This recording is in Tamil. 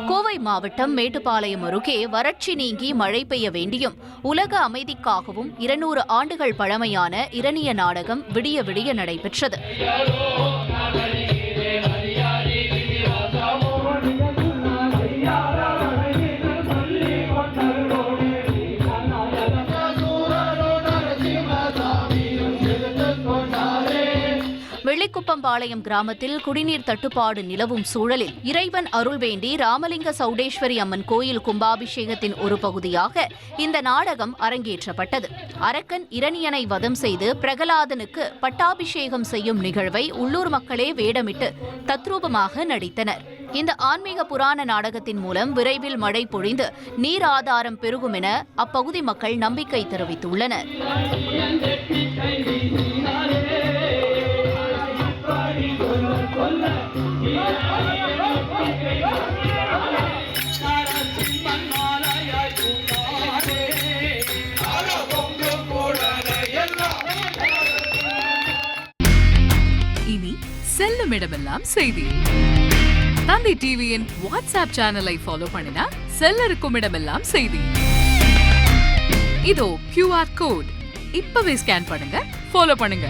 கோவை மாவட்டம் மேட்டுப்பாளையம் அருகே வறட்சி நீங்கி மழை பெய்ய வேண்டியும் உலக அமைதிக்காகவும் 200 ஆண்டுகள் பழமையான இரணிய நாடகம் விடிய விடிய நடைபெற்றது. வெள்ளிக்குப்பம்பாளையம் கிராமத்தில் குடிநீர் தட்டுப்பாடு நிலவும் சூழலில் இறைவன் அருள் வேண்டி ராமலிங்க சௌடேஸ்வரி அம்மன் கோயில் கும்பாபிஷேகத்தின் ஒரு பகுதியாக இந்த நாடகம் அரங்கேற்றப்பட்டது. அரக்கன் இரணியனை வதம் செய்து பிரகலாதனுக்கு பட்டாபிஷேகம் செய்யும் நிகழ்வை உள்ளூர் மக்களே வேடமிட்டு தத்ரூபமாக நடித்தனர். இந்த ஆன்மீக புராண நாடகத்தின் மூலம் விரைவில் மழை பொழிந்து நீர் ஆதாரம் பெருகும் என அப்பகுதி மக்கள் நம்பிக்கை தெரிவித்துள்ளனர். இனி செல்லும் இடமெல்லாம் செய்தி. தந்தி டிவியின் வாட்ஸ்அப் சேனலை ஃபாலோ பண்ணினா செல்லருக்கும் இடமெல்லாம் செய்தி. இதோ QR கோட் இப்பவே ஸ்கேன் பண்ணுங்க, ஃபாலோ பண்ணுங்க.